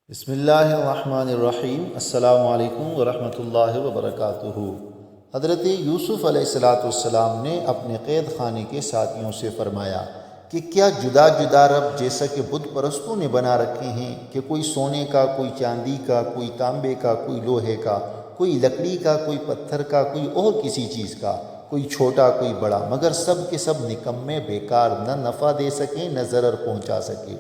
بسم اللہ الرحمن الرحیم۔ السلام علیکم ورحمۃ اللہ وبرکاتہ۔ حضرت یوسف علیہ السلام نے اپنے قید خانے کے ساتھیوں سے فرمایا کہ کیا جدا جدا رب جیسا کہ بت پرستوں نے بنا رکھے ہیں کہ کوئی سونے کا، کوئی چاندی کا، کوئی تانبے کا، کوئی لوہے کا، کوئی لکڑی کا، کوئی پتھر کا، کوئی اور کسی چیز کا، کوئی چھوٹا کوئی بڑا، مگر سب کے سب نکمے، بیکار، نہ نفع دے سکیں نہ ضرر پہنچا سکے۔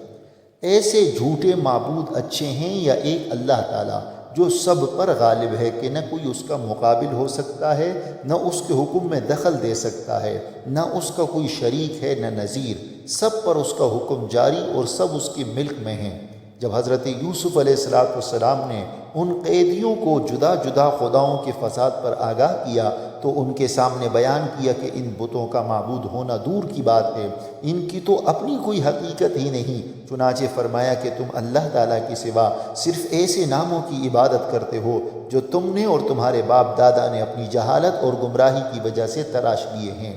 ایسے جھوٹے معبود اچھے ہیں یا ایک اللہ تعالیٰ جو سب پر غالب ہے کہ نہ کوئی اس کا مقابل ہو سکتا ہے، نہ اس کے حکم میں دخل دے سکتا ہے، نہ اس کا کوئی شریک ہے نہ نظیر، سب پر اس کا حکم جاری اور سب اس کی ملک میں ہیں۔ جب حضرت یوسف علیہ السلام نے ان قیدیوں کو جدا جدا خداؤں کے فساد پر آگاہ کیا تو ان کے سامنے بیان کیا کہ ان بتوں کا معبود ہونا دور کی بات ہے، ان کی تو اپنی کوئی حقیقت ہی نہیں۔ چنانچہ فرمایا کہ تم اللہ تعالیٰ کے سوا صرف ایسے ناموں کی عبادت کرتے ہو جو تم نے اور تمہارے باپ دادا نے اپنی جہالت اور گمراہی کی وجہ سے تراش لیے ہیں۔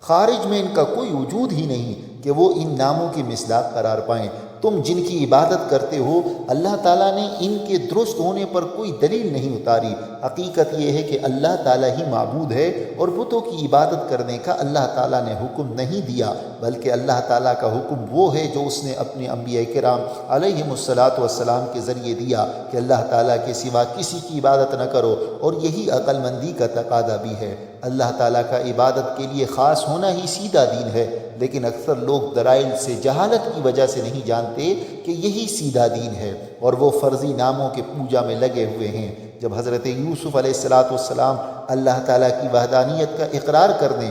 خارج میں ان کا کوئی وجود ہی نہیں کہ وہ ان ناموں کی مصداق قرار پائیں۔ تم جن کی عبادت کرتے ہو اللہ تعالیٰ نے ان کے درست ہونے پر کوئی دلیل نہیں اتاری۔ حقیقت یہ ہے کہ اللہ تعالیٰ ہی معبود ہے اور بتوں کی عبادت کرنے کا اللہ تعالیٰ نے حکم نہیں دیا، بلکہ اللہ تعالیٰ کا حکم وہ ہے جو اس نے اپنے انبیاء کرام علیہم السلام کے ذریعے دیا کہ اللہ تعالیٰ کے سوا کسی کی عبادت نہ کرو، اور یہی عقل مندی کا تقاضا بھی ہے۔ اللہ تعالیٰ کا عبادت کے لیے خاص ہونا ہی سیدھا دین ہے، لیکن اکثر لوگ دلائل سے جہالت کی وجہ سے نہیں جانتے کہ یہی سیدھا دین ہے، اور وہ فرضی ناموں کے پوجا میں لگے ہوئے ہیں۔ جب حضرت یوسف علیہ السلام اللہ تعالیٰ کی وحدانیت کا اقرار کرنے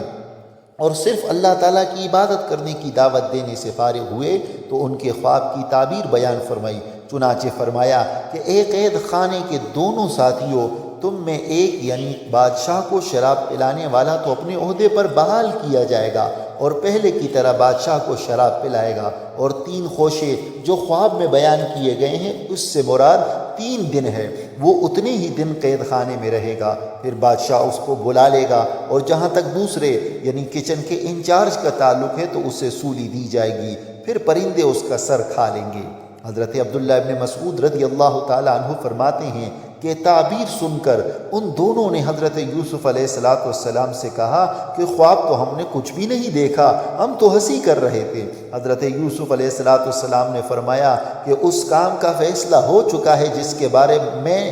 اور صرف اللہ تعالیٰ کی عبادت کرنے کی دعوت دینے سے فارغ ہوئے تو ان کے خواب کی تعبیر بیان فرمائی۔ چنانچہ فرمایا کہ اے قید خانے کے دونوں ساتھیوں، تم میں ایک یعنی بادشاہ کو شراب پلانے والا تو اپنے عہدے پر بحال کیا جائے گا اور پہلے کی طرح بادشاہ کو شراب پلائے گا، اور 3 خوشے جو خواب میں بیان کیے گئے ہیں اس سے مراد 3 دن ہے، وہ اتنے ہی دن قید خانے میں رہے گا، پھر بادشاہ اس کو بلا لے گا، اور جہاں تک دوسرے یعنی کچن کے انچارج کا تعلق ہے تو اسے سولی دی جائے گی، پھر پرندے اس کا سر کھا لیں گے۔ حضرت عبداللہ ابن مسعود رضی اللہ تعالیٰ عنہ فرماتے ہیں کہ تعبیر سن کر ان دونوں نے حضرت یوسف علیہ السلام سے کہا کہ خواب تو ہم نے کچھ بھی نہیں دیکھا، ہم تو ہنسی کر رہے تھے۔ حضرت یوسف علیہ السلام نے فرمایا کہ اس کام کا فیصلہ ہو چکا ہے جس کے بارے میں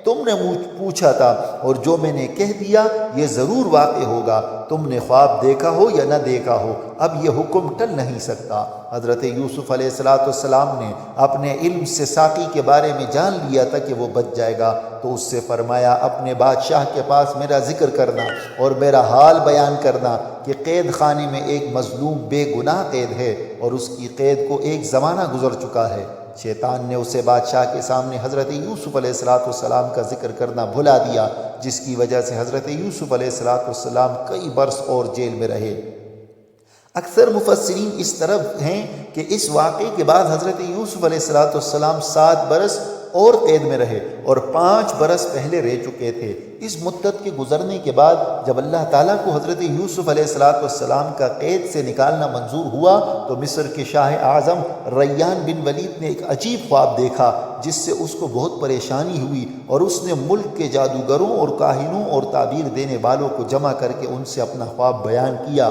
تم نے پوچھا تھا، اور جو میں نے کہہ دیا یہ ضرور واقع ہوگا، تم نے خواب دیکھا ہو یا نہ دیکھا ہو، اب یہ حکم ٹل نہیں سکتا۔ حضرت یوسف علیہ السلام نے اپنے علم سے ساقی کے بارے میں جان لیا تھا کہ وہ بچ جائے گا، تو اس سے فرمایا اپنے بادشاہ کے پاس میرا ذکر کرنا اور میرا حال بیان کرنا کہ قید خانے میں ایک مظلوم بے گناہ قید ہے اور اس کی قید کو ایک زمانہ گزر چکا ہے۔ شیطان نے اسے بادشاہ کے سامنے حضرت یوسف علیہ السلام کا ذکر کرنا بھلا دیا، جس کی وجہ سے حضرت یوسف علیہ السلام کئی برس اور جیل میں رہے۔ اکثر مفسرین اس طرف ہیں کہ اس واقعے کے بعد حضرت یوسف علیہ السلام 7 برس اور قید میں رہے اور 5 برس پہلے رہ چکے تھے۔ اس مدت کے گزرنے کے بعد جب اللہ تعالیٰ کو حضرت یوسف علیہ السلام کا قید سے نکالنا منظور ہوا تو مصر کے شاہ اعظم ریان بن ولید نے ایک عجیب خواب دیکھا جس سے اس کو بہت پریشانی ہوئی، اور اس نے ملک کے جادوگروں اور کاہنوں اور تعبیر دینے والوں کو جمع کر کے ان سے اپنا خواب بیان کیا،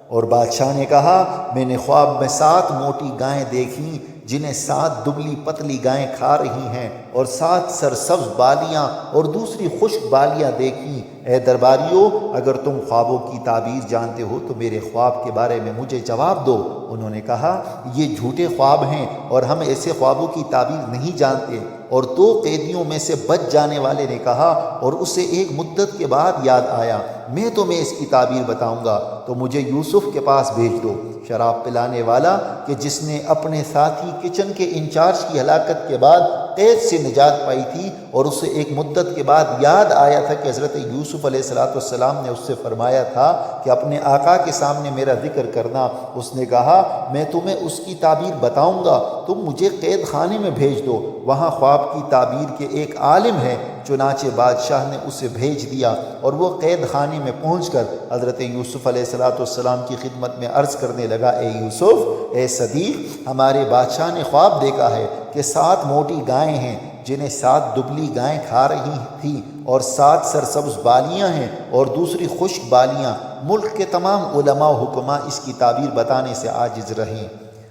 اور بادشاہ نے کہا میں نے خواب میں 7 موٹی گائیں دیکھیں جنہیں 7 دبلی پتلی گائیں کھا رہی ہیں، اور 7 سرسبز بالیاں اور دوسری خشک بالیاں دیکھیں۔ اے درباریوں، اگر تم خوابوں کی تعبیر جانتے ہو تو میرے خواب کے بارے میں مجھے جواب دو۔ انہوں نے کہا یہ جھوٹے خواب ہیں اور ہم ایسے خوابوں کی تعبیر نہیں جانتے۔ اور 2 قیدیوں میں سے بچ جانے والے نے کہا، اور اسے ایک مدت کے بعد یاد آیا میں تمہیں اس کی تعبیر بتاؤں گا، تو مجھے یوسف کے پاس بھیج دو۔ شراب پلانے والا کہ جس نے اپنے ساتھی کچن کے انچارج کی ہلاکت کے بعد قید سے نجات پائی تھی، اور اسے ایک مدت کے بعد یاد آیا تھا کہ حضرت یوسف یوسف علیہ السلام نے اس سے فرمایا تھا کہ اپنے آقا کے سامنے میرا ذکر کرنا، اس نے کہا میں تمہیں اس کی تعبیر بتاؤں گا، تم مجھے قید خانے میں بھیج دو، وہاں خواب کی تعبیر کے ایک عالم ہے۔ چنانچہ بادشاہ نے اسے بھیج دیا اور وہ قید خانے میں پہنچ کر حضرت یوسف علیہ السلام کی خدمت میں عرض کرنے لگا، اے یوسف، اے صدیق، ہمارے بادشاہ نے خواب دیکھا ہے کہ 7 موٹی گائیں ہیں جنہیں 7 دبلی گائیں کھا رہی تھیں، اور 7 سرسبز بالیاں ہیں اور دوسری خشک بالیاں۔ ملک کے تمام علماء و حکماء اس کی تعبیر بتانے سے عاجز رہیں۔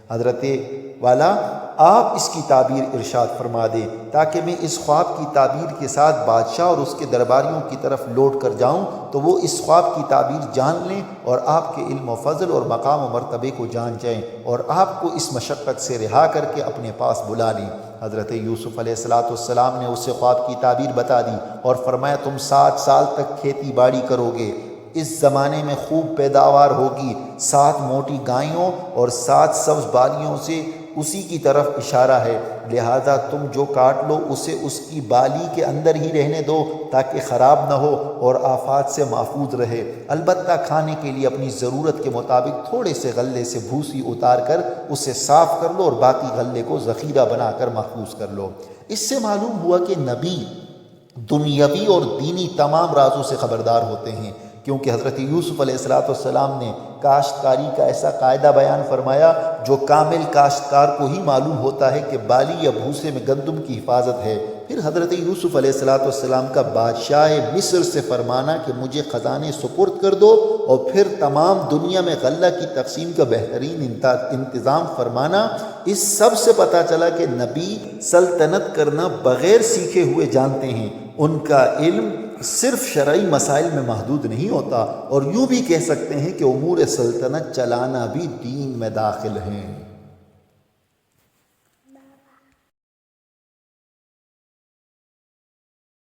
حضرت والا، آپ اس کی تعبیر ارشاد فرما دیں تاکہ میں اس خواب کی تعبیر کے ساتھ بادشاہ اور اس کے درباریوں کی طرف لوٹ کر جاؤں تو وہ اس خواب کی تعبیر جان لیں اور آپ کے علم و فضل اور مقام و مرتبے کو جان جائیں اور آپ کو اس مشقت سے رہا کر کے اپنے پاس بلا لیں۔ حضرت یوسف علیہ السلام نے اسے خواب کی تعبیر بتا دی اور فرمایا، تم 7 سال تک کھیتی باڑی کرو گے، اس زمانے میں خوب پیداوار ہوگی۔ 7 موٹی گائیوں اور 7 سبز بالیوں سے اسی کی طرف اشارہ ہے، لہذا تم جو کاٹ لو اسے اس کی بالی کے اندر ہی رہنے دو تاکہ خراب نہ ہو اور آفات سے محفوظ رہے۔ البتہ کھانے کے لیے اپنی ضرورت کے مطابق تھوڑے سے غلے سے بھوسی اتار کر اسے صاف کر لو اور باقی غلے کو ذخیرہ بنا کر محفوظ کر لو۔ اس سے معلوم ہوا کہ نبی دنیاوی اور دینی تمام رازوں سے خبردار ہوتے ہیں، کیونکہ حضرت یوسف علیہ السلام نے کاشتکاری کا ایسا قاعدہ بیان فرمایا جو کامل کاشتکار کو ہی معلوم ہوتا ہے کہ بالی یا بھوسے میں گندم کی حفاظت ہے۔ پھر حضرت یوسف علیہ السلام کا بادشاہ مصر سے فرمانا کہ مجھے خزانے سپرد کر دو اور پھر تمام دنیا میں غلہ کی تقسیم کا بہترین انتظام فرمانا، اس سب سے پتہ چلا کہ نبی سلطنت کرنا بغیر سیکھے ہوئے جانتے ہیں، ان کا علم صرف شرعی مسائل میں محدود نہیں ہوتا، اور یوں بھی کہہ سکتے ہیں کہ امور سلطنت چلانا بھی دین میں داخل ہیں۔